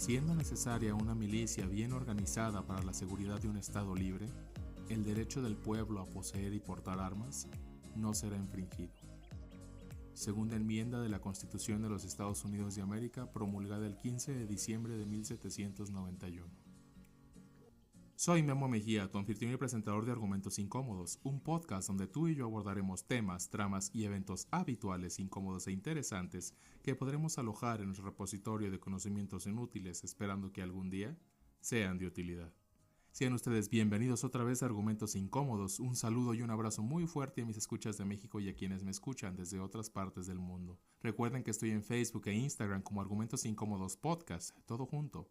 Siendo necesaria una milicia bien organizada para la seguridad de un Estado libre, el derecho del pueblo a poseer y portar armas no será infringido. Segunda enmienda de la Constitución de los Estados Unidos de América, promulgada el 15 de diciembre de 1791. Soy Memo Mejía, tu anfitrión y presentador de Argumentos Incómodos, un podcast donde tú y yo abordaremos temas, tramas y eventos habituales, incómodos e interesantes que podremos alojar en nuestro repositorio de conocimientos inútiles, esperando que algún día sean de utilidad. Sean ustedes bienvenidos otra vez a Argumentos Incómodos. Un saludo y un abrazo muy fuerte a mis escuchas de México y a quienes me escuchan desde otras partes del mundo. Recuerden que estoy en Facebook e Instagram como Argumentos Incómodos Podcast, todo junto.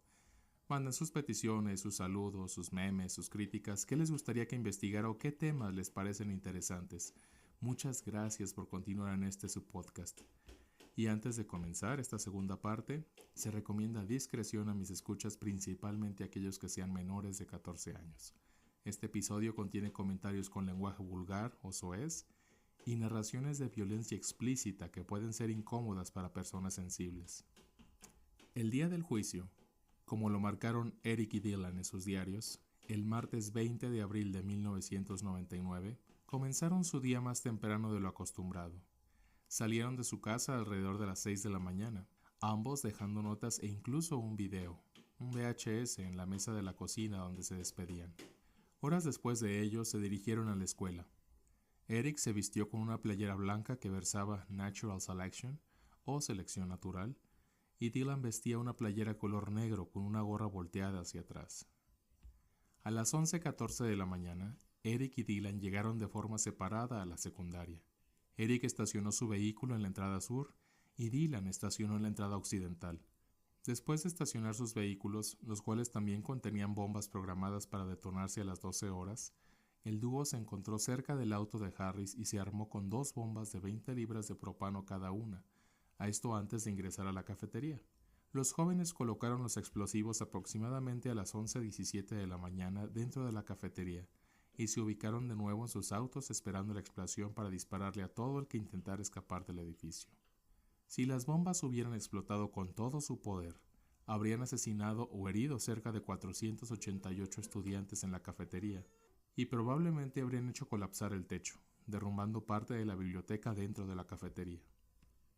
Manden sus peticiones, sus saludos, sus memes, sus críticas, qué les gustaría que investigara o qué temas les parecen interesantes. Muchas gracias por continuar en este su podcast. Y antes de comenzar esta segunda parte, se recomienda discreción a mis escuchas, principalmente aquellos que sean menores de 14 años. Este episodio contiene comentarios con lenguaje vulgar o soez y narraciones de violencia explícita que pueden ser incómodas para personas sensibles. El día del juicio, como lo marcaron Eric y Dylan en sus diarios, el martes 20 de abril de 1999, comenzaron su día más temprano de lo acostumbrado. Salieron de su casa alrededor de las 6 de la mañana, ambos dejando notas e incluso un video, un VHS en la mesa de la cocina donde se despedían. Horas después de ello se dirigieron a la escuela. Eric se vistió con una playera blanca que versaba Natural Selection o Selección Natural, y Dylan vestía una playera color negro con una gorra volteada hacia atrás. A las 11:14 de la mañana, Eric y Dylan llegaron de forma separada a la secundaria. Eric estacionó su vehículo en la entrada sur y Dylan estacionó en la entrada occidental. Después de estacionar sus vehículos, los cuales también contenían bombas programadas para detonarse a las 12 horas, el dúo se encontró cerca del auto de Harris y se armó con 2 bombas de 20 libras de propano cada una, a esto antes de ingresar a la cafetería. Los jóvenes colocaron los explosivos aproximadamente a las 11:17 de la mañana dentro de la cafetería y se ubicaron de nuevo en sus autos esperando la explosión para dispararle a todo el que intentara escapar del edificio. Si las bombas hubieran explotado con todo su poder, habrían asesinado o herido cerca de 488 estudiantes en la cafetería y probablemente habrían hecho colapsar el techo, derrumbando parte de la biblioteca dentro de la cafetería.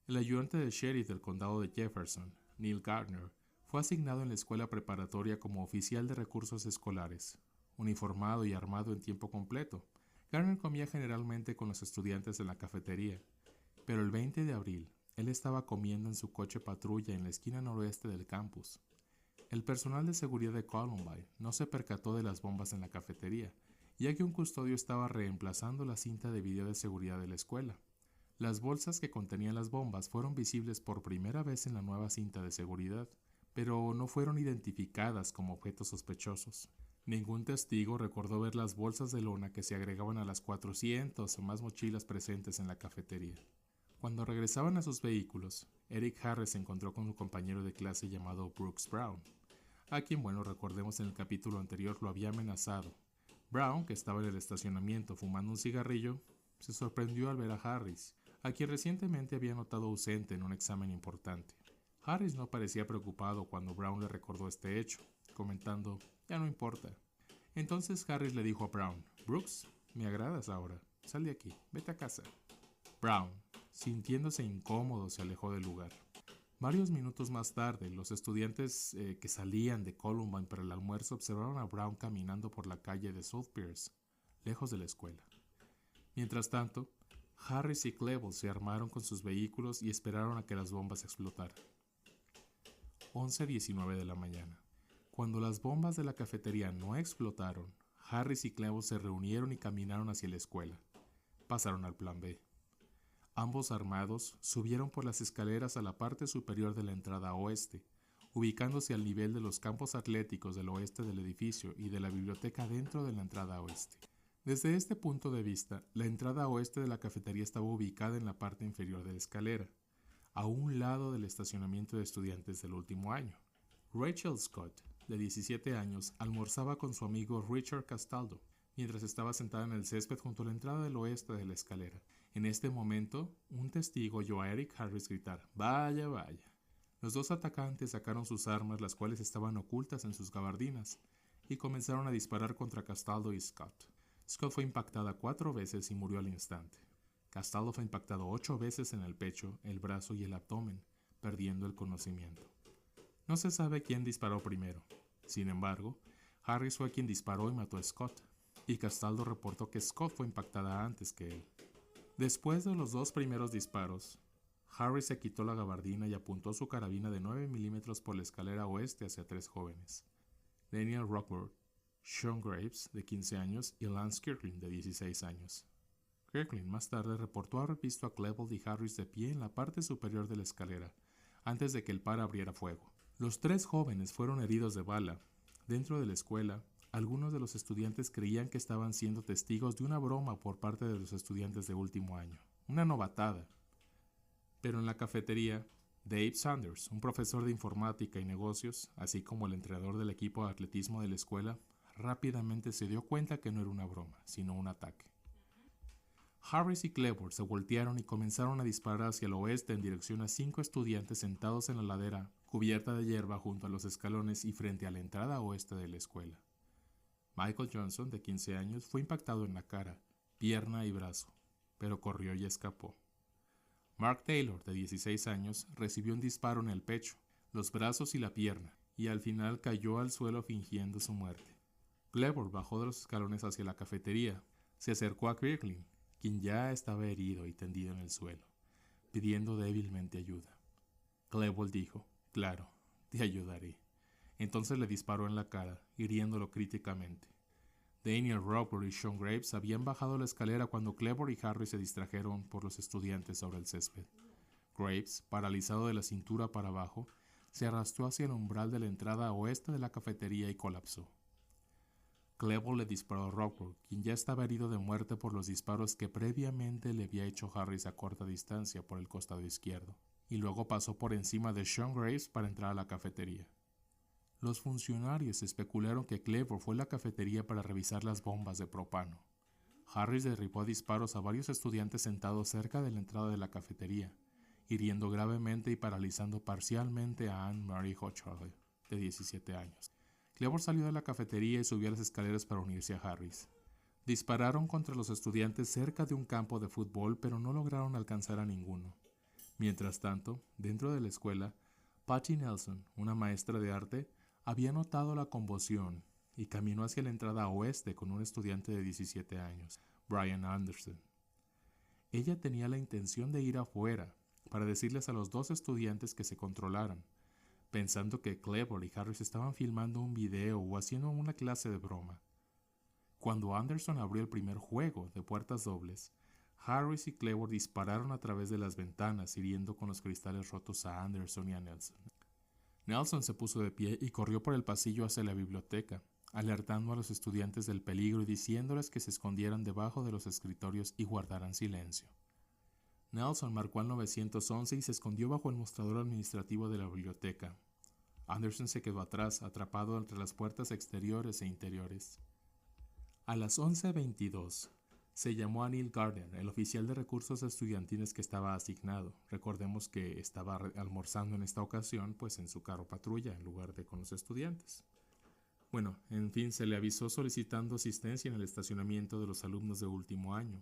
El ayudante del sheriff del condado de Jefferson, Neil Gardner, fue asignado en la escuela preparatoria como oficial de recursos escolares. Uniformado y armado en tiempo completo, Gardner comía generalmente con los estudiantes en la cafetería, pero el 20 de abril, él estaba comiendo en su coche patrulla en la esquina noroeste del campus. El personal de seguridad de Columbine no se percató de las bombas en la cafetería, ya que un custodio estaba reemplazando la cinta de video de seguridad de la escuela. Las bolsas que contenían las bombas fueron visibles por primera vez en la nueva cinta de seguridad, pero no fueron identificadas como objetos sospechosos. Ningún testigo recordó ver las bolsas de lona que se agregaban a las 400 o más mochilas presentes en la cafetería. Cuando regresaban a sus vehículos, Eric Harris se encontró con un compañero de clase llamado Brooks Brown, a quien, recordemos en el capítulo anterior, lo había amenazado. Brown, que estaba en el estacionamiento fumando un cigarrillo, se sorprendió al ver a Harris, a quien recientemente había notado ausente en un examen importante. Harris no parecía preocupado cuando Brown le recordó este hecho, comentando, «Ya no importa». Entonces Harris le dijo a Brown, «Brooks, me agradas ahora, sal de aquí, vete a casa». Brown, sintiéndose incómodo, se alejó del lugar. Varios minutos más tarde, los estudiantes que salían de Columbine para el almuerzo observaron a Brown caminando por la calle de South Pierce, lejos de la escuela. Mientras tanto, Harris y Klebold se armaron con sus vehículos y esperaron a que las bombas explotaran. 11:19 de la mañana. Cuando las bombas de la cafetería no explotaron, Harris y Klebold se reunieron y caminaron hacia la escuela. Pasaron al plan B. Ambos armados subieron por las escaleras a la parte superior de la entrada oeste, ubicándose al nivel de los campos atléticos del oeste del edificio y de la biblioteca dentro de la entrada oeste. Desde este punto de vista, la entrada oeste de la cafetería estaba ubicada en la parte inferior de la escalera, a un lado del estacionamiento de estudiantes del último año. Rachel Scott, de 17 años, almorzaba con su amigo Richard Castaldo, mientras estaba sentada en el césped junto a la entrada del oeste de la escalera. En este momento, un testigo oyó a Eric Harris gritar, «¡Vaya, vaya!». Los dos atacantes sacaron sus armas, las cuales estaban ocultas en sus gabardinas, y comenzaron a disparar contra Castaldo y Scott. Scott fue impactada 4 veces y murió al instante. Castaldo fue impactado 8 veces en el pecho, el brazo y el abdomen, perdiendo el conocimiento. No se sabe quién disparó primero. Sin embargo, Harris fue quien disparó y mató a Scott, y Castaldo reportó que Scott fue impactada antes que él. Después de los 2 primeros disparos, Harris se quitó la gabardina y apuntó su carabina de 9 milímetros por la escalera oeste hacia 3 jóvenes: Daniel Rockford, Sean Graves, de 15 años, y Lance Kirkland, de 16 años. Kirkland más tarde reportó haber visto a Klebold y Harris de pie en la parte superior de la escalera, antes de que el par abriera fuego. Los 3 jóvenes fueron heridos de bala. Dentro de la escuela, algunos de los estudiantes creían que estaban siendo testigos de una broma por parte de los estudiantes de último año, una novatada. Pero en la cafetería, Dave Sanders, un profesor de informática y negocios, así como el entrenador del equipo de atletismo de la escuela, rápidamente se dio cuenta que no era una broma, sino un ataque. Harris y Klebold se voltearon y comenzaron a disparar hacia el oeste en dirección a 5 estudiantes sentados en la ladera cubierta de hierba junto a los escalones y frente a la entrada oeste de la escuela. Michael Johnson, de 15 años, fue impactado en la cara, pierna y brazo, pero corrió y escapó. Mark Taylor, de 16 años, recibió un disparo en el pecho, los brazos y la pierna, y al final cayó al suelo fingiendo su muerte. Klebold bajó de los escalones hacia la cafetería, se acercó a Kirkland, quien ya estaba herido y tendido en el suelo, pidiendo débilmente ayuda. Klebold dijo: «Claro, te ayudaré». Entonces le disparó en la cara, hiriéndolo críticamente. Daniel Rockford y Sean Graves habían bajado la escalera cuando Klebold y Harris se distrajeron por los estudiantes sobre el césped. Graves, paralizado de la cintura para abajo, se arrastró hacia el umbral de la entrada oeste de la cafetería y colapsó. Klebold le disparó a Rockford, quien ya estaba herido de muerte por los disparos que previamente le había hecho Harris a corta distancia por el costado izquierdo, y luego pasó por encima de Sean Graves para entrar a la cafetería. Los funcionarios especularon que Klebold fue a la cafetería para revisar las bombas de propano. Harris derribó a disparos a varios estudiantes sentados cerca de la entrada de la cafetería, hiriendo gravemente y paralizando parcialmente a Anne Marie Hochschild, de 17 años. Klebold salió de la cafetería y subió a las escaleras para unirse a Harris. Dispararon contra los estudiantes cerca de un campo de fútbol, pero no lograron alcanzar a ninguno. Mientras tanto, dentro de la escuela, Patty Nelson, una maestra de arte, había notado la conmoción y caminó hacia la entrada oeste con un estudiante de 17 años, Brian Anderson. Ella tenía la intención de ir afuera para decirles a los 2 estudiantes que se controlaran, pensando que Klebold y Harris estaban filmando un video o haciendo una clase de broma. Cuando Anderson abrió el primer juego de puertas dobles, Harris y Klebold dispararon a través de las ventanas, hiriendo con los cristales rotos a Anderson y a Nelson. Nelson se puso de pie y corrió por el pasillo hacia la biblioteca, alertando a los estudiantes del peligro y diciéndoles que se escondieran debajo de los escritorios y guardaran silencio. Nelson marcó al 911 y se escondió bajo el mostrador administrativo de la biblioteca. Anderson se quedó atrás, atrapado entre las puertas exteriores e interiores. A las 11:22 se llamó a Neil Gardner, el oficial de recursos estudiantiles que estaba asignado. Recordemos que estaba almorzando en esta ocasión, pues en su carro patrulla, en lugar de con los estudiantes. Bueno, en fin, se le avisó solicitando asistencia en el estacionamiento de los alumnos de último año.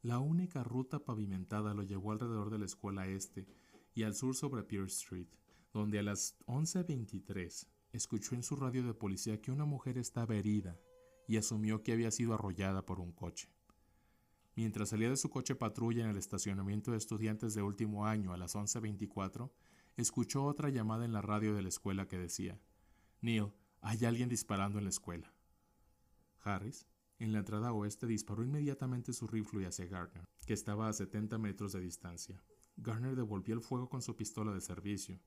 La única ruta pavimentada lo llevó alrededor de la escuela este y al sur sobre Pierce Street, donde a las 11:23 escuchó en su radio de policía que una mujer estaba herida y asumió que había sido arrollada por un coche. Mientras salía de su coche patrulla en el estacionamiento de estudiantes de último año a las 11:24, escuchó otra llamada en la radio de la escuela que decía: «Neil, hay alguien disparando en la escuela». Harris, en la entrada oeste, disparó inmediatamente su rifle hacia Gardner, que estaba a 70 metros de distancia. Gardner devolvió el fuego con su pistola de servicio.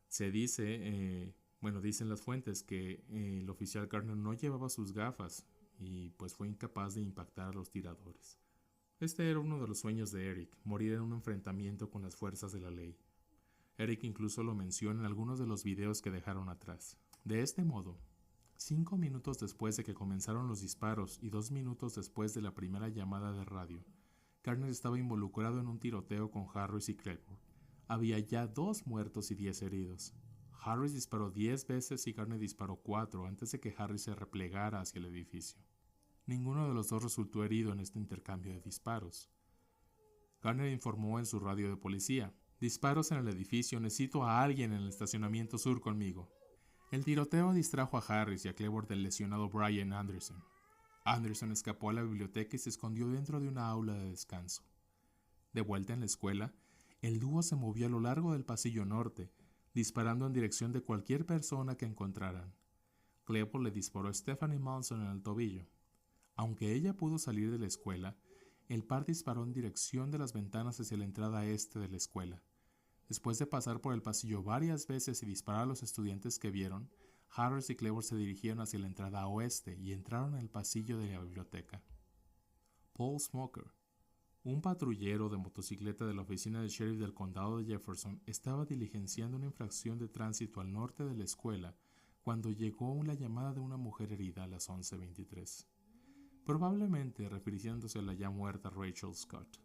Se dice, dicen las fuentes que el oficial Gardner no llevaba sus gafas y pues fue incapaz de impactar a los tiradores. Este era uno de los sueños de Eric, morir en un enfrentamiento con las fuerzas de la ley. Eric incluso lo menciona en algunos de los videos que dejaron atrás. De este modo, 5 minutos después de que comenzaron los disparos y 2 minutos después de la primera llamada de radio, Gardner estaba involucrado en un tiroteo con Harris y Klebold. había ya 2 muertos y 10 heridos. Harris disparó 10 veces y Garner disparó 4 antes de que Harris se replegara hacia el edificio. Ninguno de los dos resultó herido en este intercambio de disparos. Garner informó en su radio de policía: «Disparos en el edificio, necesito a alguien en el estacionamiento sur conmigo». El tiroteo distrajo a Harris y a Cleburne del lesionado Brian Anderson. Anderson escapó a la biblioteca y se escondió dentro de una aula de descanso. De vuelta en la escuela, el dúo se movió a lo largo del pasillo norte, disparando en dirección de cualquier persona que encontraran. Cleburne le disparó a Stephanie Monson en el tobillo. Aunque ella pudo salir de la escuela, el par disparó en dirección de las ventanas hacia la entrada este de la escuela. Después de pasar por el pasillo varias veces y disparar a los estudiantes que vieron, Harris y Cleburne se dirigieron hacia la entrada oeste y entraron en el pasillo de la biblioteca. Paul Smoker, un patrullero de motocicleta de la oficina del sheriff del condado de Jefferson, estaba diligenciando una infracción de tránsito al norte de la escuela cuando llegó la llamada de una mujer herida a las 11:23. Probablemente refiriéndose a la ya muerta Rachel Scott.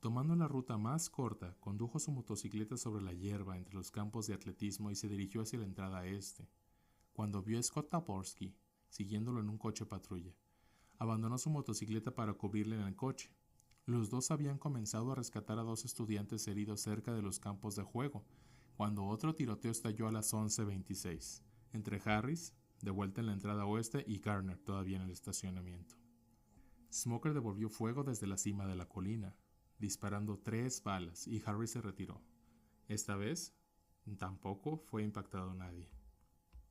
Tomando la ruta más corta, condujo su motocicleta sobre la hierba entre los campos de atletismo y se dirigió hacia la entrada este. Cuando vio a Scott Taborski, siguiéndolo en un coche patrulla, abandonó su motocicleta para cubrirle en el coche. Los dos habían comenzado a rescatar a 2 estudiantes heridos cerca de los campos de juego, cuando otro tiroteo estalló a las 11:26, entre Harris, de vuelta en la entrada oeste, y Garner, todavía en el estacionamiento. Smoker devolvió fuego desde la cima de la colina, disparando 3 balas, y Harris se retiró. Esta vez, tampoco fue impactado nadie.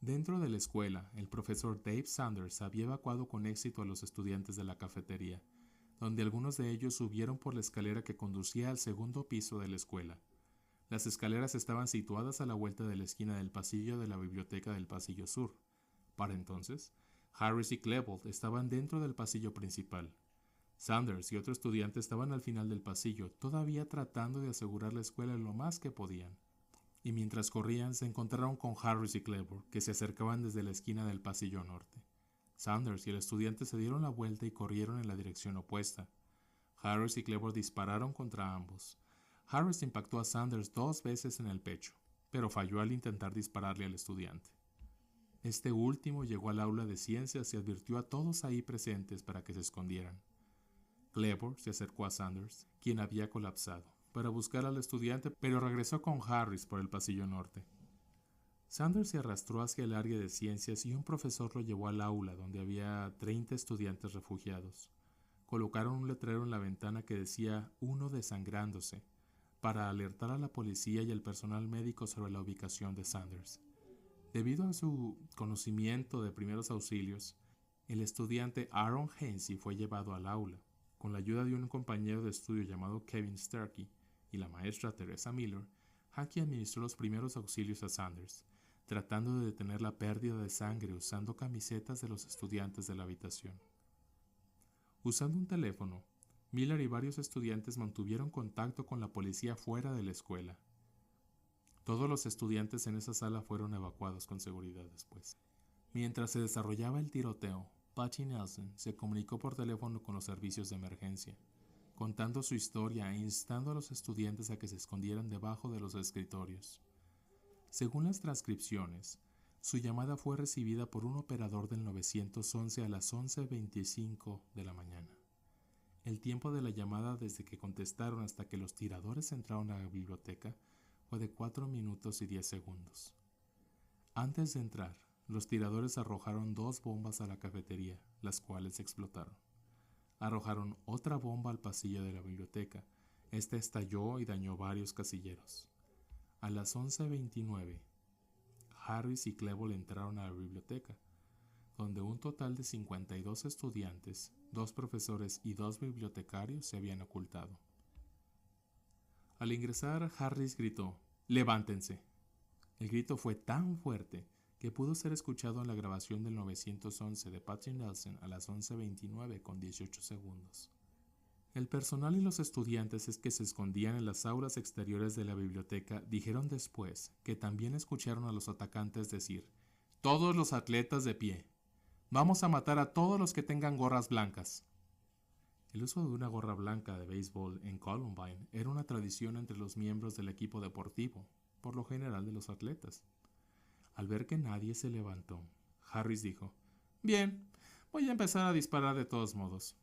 Dentro de la escuela, el profesor Dave Sanders había evacuado con éxito a los estudiantes de la cafetería, donde algunos de ellos subieron por la escalera que conducía al segundo piso de la escuela. Las escaleras estaban situadas a la vuelta de la esquina del pasillo de la biblioteca del pasillo sur. Para entonces, Harris y Cleburne estaban dentro del pasillo principal. Sanders y otro estudiante estaban al final del pasillo, todavía tratando de asegurar la escuela lo más que podían. Y mientras corrían, se encontraron con Harris y Cleburne, que se acercaban desde la esquina del pasillo norte. Sanders y el estudiante se dieron la vuelta y corrieron en la dirección opuesta. Harris y Cleburne dispararon contra ambos. Harris impactó a Sanders 2 veces en el pecho, pero falló al intentar dispararle al estudiante. Este último llegó al aula de ciencias y advirtió a todos ahí presentes para que se escondieran. Cleburne se acercó a Sanders, quien había colapsado, para buscar al estudiante, pero regresó con Harris por el pasillo norte. Sanders se arrastró hacia el área de ciencias y un profesor lo llevó al aula donde había 30 estudiantes refugiados. Colocaron un letrero en la ventana que decía «Uno desangrándose», para alertar a la policía y al personal médico sobre la ubicación de Sanders. Debido a su conocimiento de primeros auxilios, el estudiante Aaron Hainsey fue llevado al aula. Con la ayuda de un compañero de estudio llamado Kevin Starkey y la maestra Teresa Miller, Hankey administró los primeros auxilios a Sanders, tratando de detener la pérdida de sangre usando camisetas de los estudiantes de la habitación. Usando un teléfono, Miller y varios estudiantes mantuvieron contacto con la policía fuera de la escuela. Todos los estudiantes en esa sala fueron evacuados con seguridad después. Mientras se desarrollaba el tiroteo, Patty Nelson se comunicó por teléfono con los servicios de emergencia, contando su historia e instando a los estudiantes a que se escondieran debajo de los escritorios. Según las transcripciones, su llamada fue recibida por un operador del 911 a las 11:25 de la mañana. El tiempo de la llamada desde que contestaron hasta que los tiradores entraron a la biblioteca fue de 4 minutos y 10 segundos. Antes de entrar, los tiradores arrojaron 2 bombas a la cafetería, las cuales explotaron. Arrojaron otra bomba al pasillo de la biblioteca. Esta estalló y dañó varios casilleros. A las 11:29, Harris y Cleburne entraron a la biblioteca, donde un total de 52 estudiantes, 2 profesores y 2 bibliotecarios se habían ocultado. Al ingresar, Harris gritó: «¡Levántense!». El grito fue tan fuerte que pudo ser escuchado en la grabación del 911 de Patty Nelson a las 11:29 con 18 segundos. El personal y los estudiantes que se escondían en las aulas exteriores de la biblioteca dijeron después que también escucharon a los atacantes decir: «Todos los atletas de pie. Vamos a matar a todos los que tengan gorras blancas». El uso de una gorra blanca de béisbol en Columbine era una tradición entre los miembros del equipo deportivo, por lo general de los atletas. Al ver que nadie se levantó, Harris dijo: «Bien, voy a empezar a disparar de todos modos».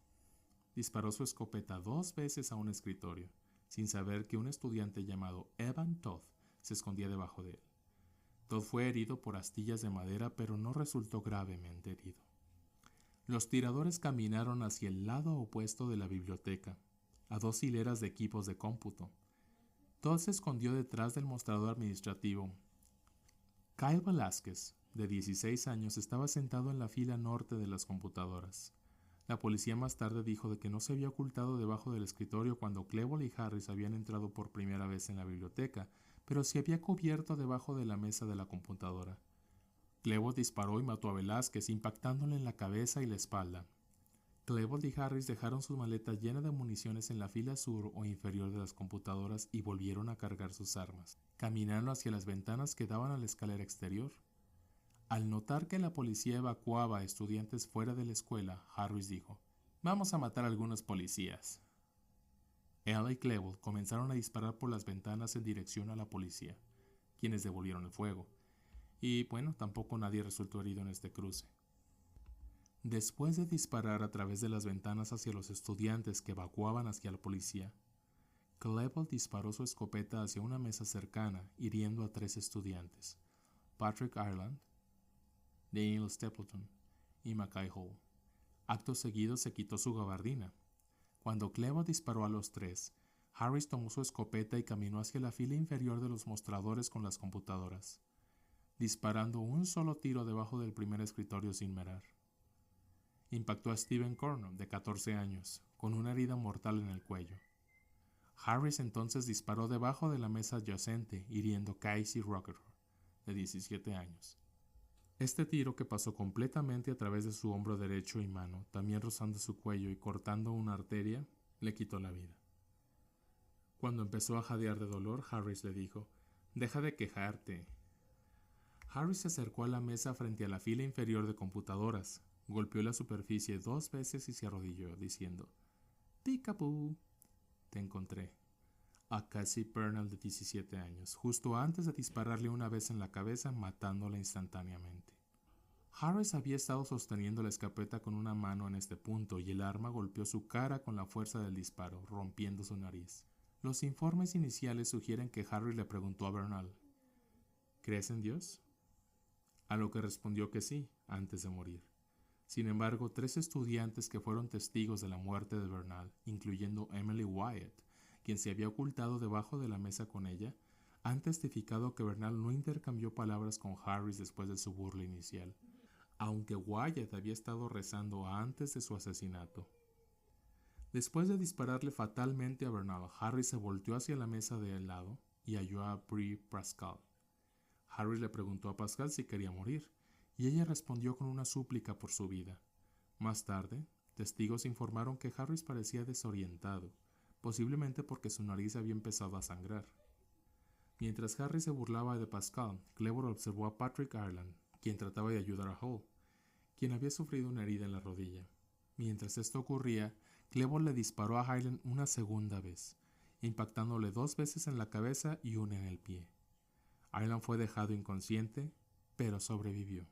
Disparó su escopeta 2 veces a un escritorio, sin saber que un estudiante llamado Evan Todd se escondía debajo de él. Todd fue herido por astillas de madera, pero no resultó gravemente herido. Los tiradores caminaron hacia el lado opuesto de la biblioteca, a 2 hileras de equipos de cómputo. Todd se escondió detrás del mostrador administrativo. Kyle Velázquez, de 16 años, estaba sentado en la fila norte de las computadoras. La policía más tarde dijo de que no se había ocultado debajo del escritorio cuando Klebold y Harris habían entrado por primera vez en la biblioteca, pero se había cubierto debajo de la mesa de la computadora. Klebold disparó y mató a Velázquez, impactándole en la cabeza y la espalda. Klebold y Harris dejaron sus maletas llenas de municiones en la fila sur o inferior de las computadoras y volvieron a cargar sus armas. Caminaron hacia las ventanas que daban a la escalera exterior. Al notar que la policía evacuaba a estudiantes fuera de la escuela, Harris dijo: «Vamos a matar a algunos policías». Él y Klebold comenzaron a disparar por las ventanas en dirección a la policía, quienes devolvieron el fuego. Y bueno, tampoco nadie resultó herido en este cruce. Después de disparar a través de las ventanas hacia los estudiantes que evacuaban hacia la policía, Klebold disparó su escopeta hacia una mesa cercana, hiriendo a 3 estudiantes: Patrick Ireland, Daniel Stapleton y Mackay Hall. Acto seguido se quitó su gabardina. Cuando Klebold disparó a los 3, Harris tomó su escopeta y caminó hacia la fila inferior de los mostradores con las computadoras, disparando un solo tiro debajo del primer escritorio sin mirar. Impactó a Stephen Cornell, de 14 años, con una herida mortal en el cuello. Harris entonces disparó debajo de la mesa adyacente, hiriendo a Casey Rockefeller, de 17 años. Este tiro, que pasó completamente a través de su hombro derecho y mano, también rozando su cuello y cortando una arteria, le quitó la vida. Cuando empezó a jadear de dolor, Harris le dijo: «Deja de quejarte». Harris se acercó a la mesa frente a la fila inferior de computadoras, golpeó la superficie 2 veces y se arrodilló, diciendo: «Peekaboo, te encontré». A Cassie Pernell, de 17 años, justo antes de dispararle una vez en la cabeza, matándola instantáneamente. Harris había estado sosteniendo la escopeta con una mano en este punto y el arma golpeó su cara con la fuerza del disparo, rompiendo su nariz. Los informes iniciales sugieren que Harris le preguntó a Bernal: «¿Crees en Dios?», a lo que respondió que sí, antes de morir. Sin embargo, 3 estudiantes que fueron testigos de la muerte de Bernal, incluyendo Emily Wyatt, quien se había ocultado debajo de la mesa con ella, han testificado que Bernal no intercambió palabras con Harris después de su burla inicial, aunque Wyatt había estado rezando antes de su asesinato. Después de dispararle fatalmente a Bernal, Harris se volteó hacia la mesa de al lado y halló a Brie Pascal. Harris le preguntó a Pascal si quería morir, y ella respondió con una súplica por su vida. Más tarde, testigos informaron que Harris parecía desorientado, posiblemente porque su nariz había empezado a sangrar. Mientras Harris se burlaba de Pascal, Klebold observó a Patrick Ireland, quien trataba de ayudar a Hall, quien había sufrido una herida en la rodilla. Mientras esto ocurría, Klebold le disparó a Ireland una segunda vez, impactándole 2 veces en la cabeza y una en el pie. Ireland fue dejado inconsciente, pero sobrevivió.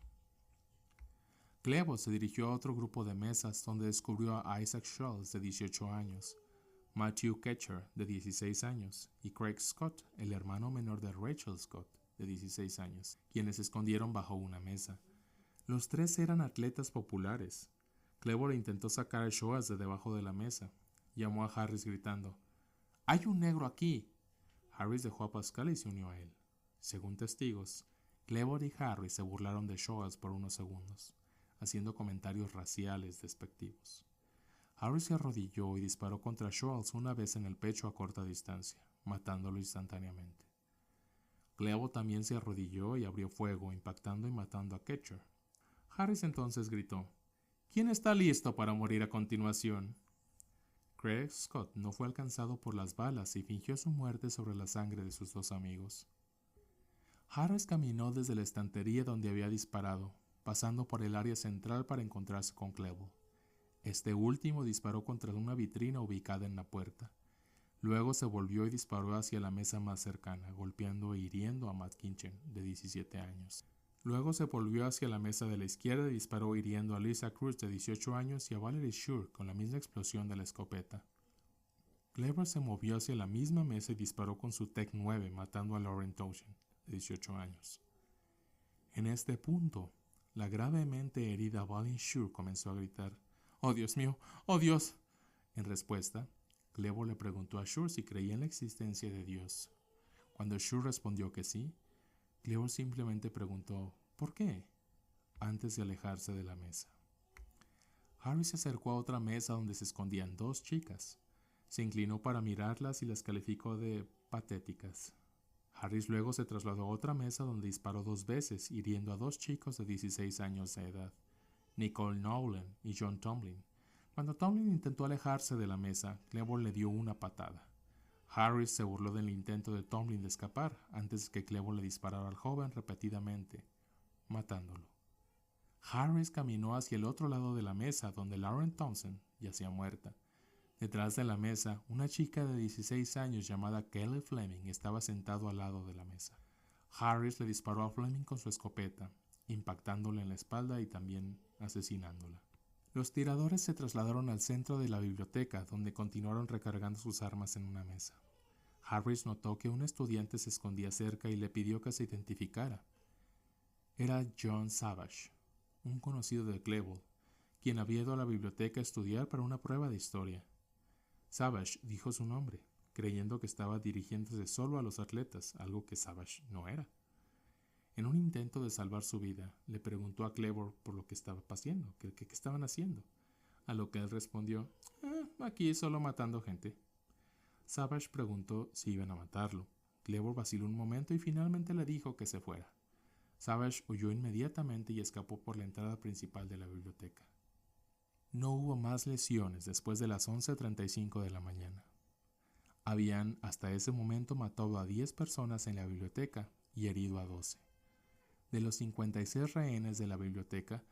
Klebold se dirigió a otro grupo de mesas donde descubrió a Isaac Schultz, de 18 años, Matthew Ketcher, de 16 años, y Craig Scott, el hermano menor de Rachel Scott, de 16 años, quienes se escondieron bajo una mesa. Los 3 eran atletas populares. Klebold intentó sacar a Schultz de debajo de la mesa. Llamó a Harris gritando: «¡Hay un negro aquí!». Harris dejó a Pascal y se unió a él. Según testigos, Klebold y Harris se burlaron de Schultz por unos segundos, haciendo comentarios raciales despectivos. Harris se arrodilló y disparó contra Schultz una vez en el pecho a corta distancia, matándolo instantáneamente. Klebold también se arrodilló y abrió fuego, impactando y matando a Ketcher. Harris entonces gritó: «¿Quién está listo para morir a continuación?». Craig Scott no fue alcanzado por las balas y fingió su muerte sobre la sangre de sus 2 amigos. Harris caminó desde la estantería donde había disparado, pasando por el área central para encontrarse con Klebold. Este último disparó contra una vitrina ubicada en la puerta. Luego se volvió y disparó hacia la mesa más cercana, golpeando e hiriendo a Matt Kitchen, de 17 años. Luego se volvió hacia la mesa de la izquierda y disparó hiriendo a Lisa Cruz, de 18 años, y a Valerie Shure con la misma explosión de la escopeta. Cleaver se movió hacia la misma mesa y disparó con su Tec 9, matando a Lauren Townsend, de 18 años. En este punto, la gravemente herida Valerie Shure comenzó a gritar: ¡Oh, Dios mío! ¡Oh, Dios! En respuesta, Cleaver le preguntó a Shure si creía en la existencia de Dios. Cuando Shure respondió que sí, Cleaver simplemente preguntó ¿por qué?, antes de alejarse de la mesa. Harris se acercó a otra mesa donde se escondían dos chicas. Se inclinó para mirarlas y las calificó de patéticas. Harris luego se trasladó a otra mesa donde disparó 2 veces, hiriendo a 2 chicos de 16 años de edad, Nicole Nolan y John Tomlin. Cuando Tomlin intentó alejarse de la mesa, Cleaver le dio una patada. Harris se burló del intento de Tomlin de escapar antes de que Cleaver le disparara al joven repetidamente, matándolo. Harris caminó hacia el otro lado de la mesa donde Lauren Townsend yacía muerta. Detrás de la mesa, una chica de 16 años llamada Kelly Fleming estaba sentado al lado de la mesa. Harris le disparó a Fleming con su escopeta, impactándola en la espalda y también asesinándola. Los tiradores se trasladaron al centro de la biblioteca, donde continuaron recargando sus armas en una mesa. Harris notó que un estudiante se escondía cerca y le pidió que se identificara. Era John Savage, un conocido de Cleveland, quien había ido a la biblioteca a estudiar para una prueba de historia. Savage dijo su nombre, creyendo que estaba dirigiéndose solo a los atletas, algo que Savage no era. En un intento de salvar su vida, le preguntó a Cleaver por lo que estaba pasando, qué estaban haciendo, a lo que él respondió: aquí solo matando gente. Savage preguntó si iban a matarlo. Cleaver vaciló un momento y finalmente le dijo que se fuera. Savage huyó inmediatamente y escapó por la entrada principal de la biblioteca. No hubo más lesiones después de las 11:35 de la mañana. Habían hasta ese momento matado a 10 personas en la biblioteca y herido a 12. De los 56 rehenes de la biblioteca,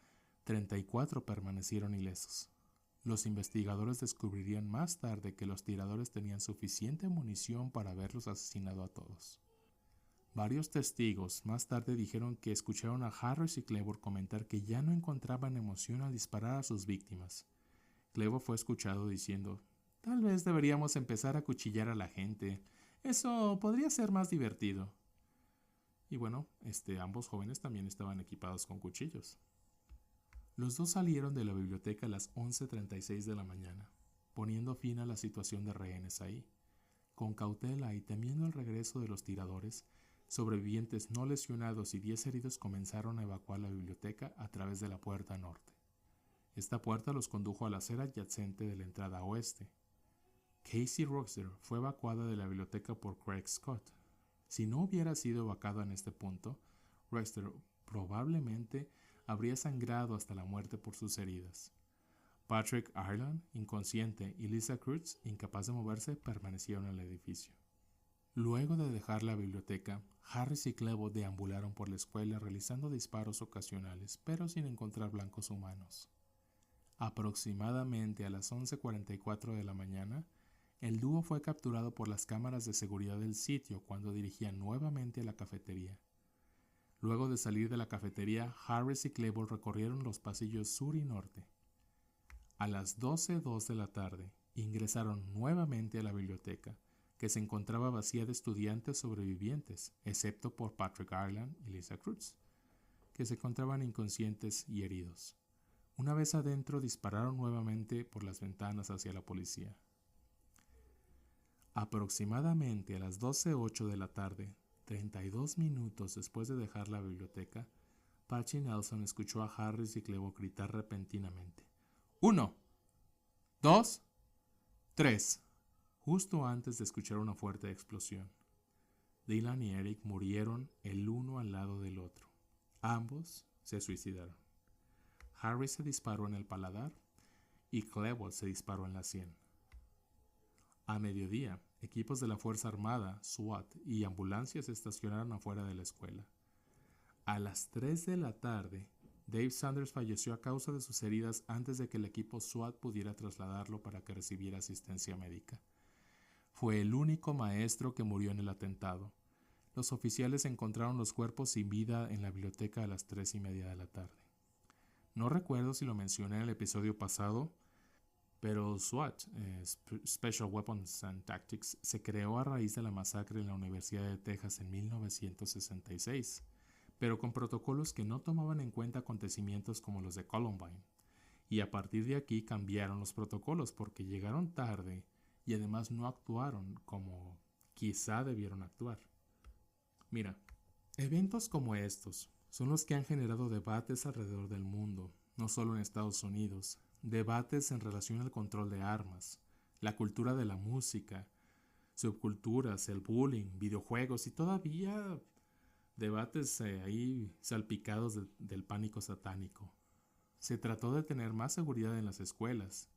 34 permanecieron ilesos. Los investigadores descubrirían más tarde que los tiradores tenían suficiente munición para haberlos asesinado a todos. Varios testigos más tarde dijeron que escucharon a Harris y Cleaver comentar que ya no encontraban emoción al disparar a sus víctimas. Cleaver fue escuchado diciendo: tal vez deberíamos empezar a acuchillar a la gente. Eso podría ser más divertido. Y bueno, ambos jóvenes también estaban equipados con cuchillos. Los dos salieron de la biblioteca a las 11:36 de la mañana, poniendo fin a la situación de rehenes ahí. Con cautela y temiendo el regreso de los tiradores, sobrevivientes no lesionados y 10 heridos comenzaron a evacuar la biblioteca a través de la puerta norte. Esta puerta los condujo a la acera adyacente de la entrada oeste. Casey Roxer fue evacuada de la biblioteca por Craig Scott. Si no hubiera sido evacuado en este punto, Roxer probablemente habría sangrado hasta la muerte por sus heridas. Patrick Ireland, inconsciente, y Lisa Cruz, incapaz de moverse, permanecieron en el edificio. Luego de dejar la biblioteca, Harris y Cleaver deambularon por la escuela realizando disparos ocasionales, pero sin encontrar blancos humanos. Aproximadamente a las 11:44 de la mañana, el dúo fue capturado por las cámaras de seguridad del sitio cuando dirigían nuevamente a la cafetería. Luego de salir de la cafetería, Harris y Cleaver recorrieron los pasillos sur y norte. A las 12:02 de la tarde, ingresaron nuevamente a la biblioteca, que se encontraba vacía de estudiantes sobrevivientes, excepto por Patrick Ireland y Lisa Cruz, que se encontraban inconscientes y heridos. Una vez adentro, dispararon nuevamente por las ventanas hacia la policía. Aproximadamente a las 12:08 de la tarde, 32 minutos después de dejar la biblioteca, Patty Nelson escuchó a Harris y Cleaver gritar repentinamente: ¡1, 2, 3! Justo antes de escuchar una fuerte explosión. Dylan y Eric murieron el uno al lado del otro. Ambos se suicidaron. Harris se disparó en el paladar y Cleaver se disparó en la sien. A mediodía, equipos de la Fuerza Armada, SWAT y ambulancias se estacionaron afuera de la escuela. A las 3 de la tarde, Dave Sanders falleció a causa de sus heridas antes de que el equipo SWAT pudiera trasladarlo para que recibiera asistencia médica. Fue el único maestro que murió en el atentado. Los oficiales encontraron los cuerpos sin vida en la biblioteca a las 3:30 de la tarde. No recuerdo si lo mencioné en el episodio pasado, pero SWAT, Special Weapons and Tactics, se creó a raíz de la masacre en la Universidad de Texas en 1966, pero con protocolos que no tomaban en cuenta acontecimientos como los de Columbine. Y a partir de aquí cambiaron los protocolos porque llegaron tarde y además no actuaron como quizá debieron actuar. Mira, eventos como estos son los que han generado debates alrededor del mundo, no solo en Estados Unidos, debates en relación al control de armas, la cultura de la música, subculturas, el bullying, videojuegos y todavía debates ahí salpicados del pánico satánico. Se trató de tener más seguridad en las escuelas,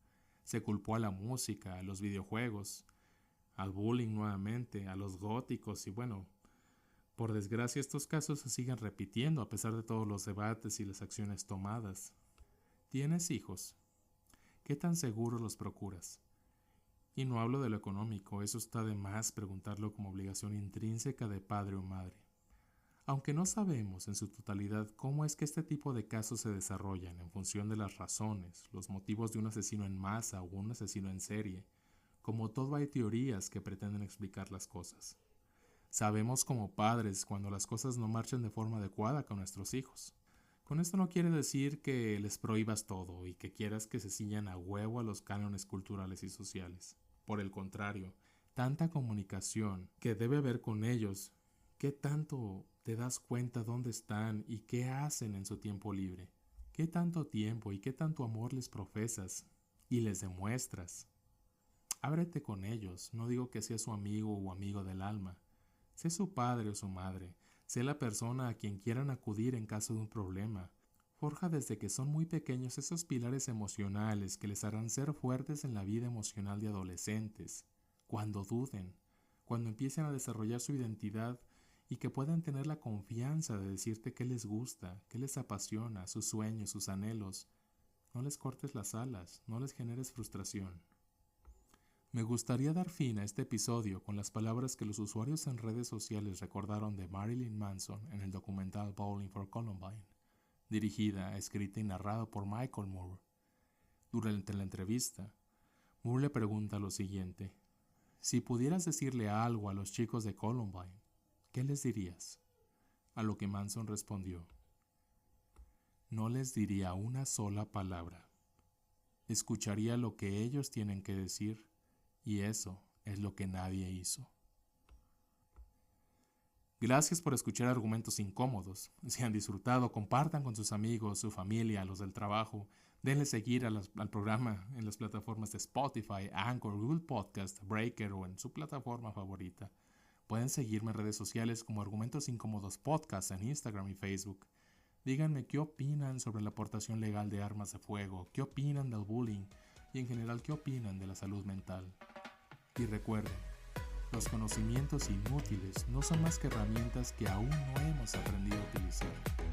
se culpó a la música, a los videojuegos, al bullying nuevamente, a los góticos y bueno, por desgracia estos casos se siguen repitiendo a pesar de todos los debates y las acciones tomadas. ¿Tienes hijos? ¿Qué tan seguros los procuras? Y no hablo de lo económico, eso está de más preguntarlo como obligación intrínseca de padre o madre. Aunque no sabemos en su totalidad cómo es que este tipo de casos se desarrollan en función de las razones, los motivos de un asesino en masa o un asesino en serie, como todo hay teorías que pretenden explicar las cosas. Sabemos como padres cuando las cosas no marchan de forma adecuada con nuestros hijos. Con esto no quiere decir que les prohíbas todo y que quieras que se ciñan a huevo a los cánones culturales y sociales. Por el contrario, tanta comunicación que debe haber con ellos, ¿qué tanto te das cuenta dónde están y qué hacen en su tiempo libre? ¿Qué tanto tiempo y qué tanto amor les profesas y les demuestras? Ábrete con ellos, no digo que seas su amigo o amigo del alma. Sé su padre o su madre, sé la persona a quien quieran acudir en caso de un problema. Forja desde que son muy pequeños esos pilares emocionales que les harán ser fuertes en la vida emocional de adolescentes, cuando duden, cuando empiecen a desarrollar su identidad y que puedan tener la confianza de decirte qué les gusta, qué les apasiona, sus sueños, sus anhelos. No les cortes las alas, no les generes frustración. Me gustaría dar fin a este episodio con las palabras que los usuarios en redes sociales recordaron de Marilyn Manson en el documental Bowling for Columbine, dirigida, escrita y narrada por Michael Moore. Durante la entrevista, Moore le pregunta lo siguiente: si pudieras decirle algo a los chicos de Columbine, ¿qué les dirías? A lo que Manson respondió: no les diría una sola palabra. Escucharía lo que ellos tienen que decir. Y eso es lo que nadie hizo. Gracias por escuchar Argumentos Incómodos. Si han disfrutado, compartan con sus amigos, su familia, los del trabajo. Denle seguir al programa en las plataformas de Spotify, Anchor, Google Podcast, Breaker o en su plataforma favorita. Pueden seguirme en redes sociales como Argumentos Incómodos Podcast en Instagram y Facebook. Díganme qué opinan sobre la aportación legal de armas de fuego, qué opinan del bullying y en general qué opinan de la salud mental. Y recuerden, los conocimientos inútiles no son más que herramientas que aún no hemos aprendido a utilizar.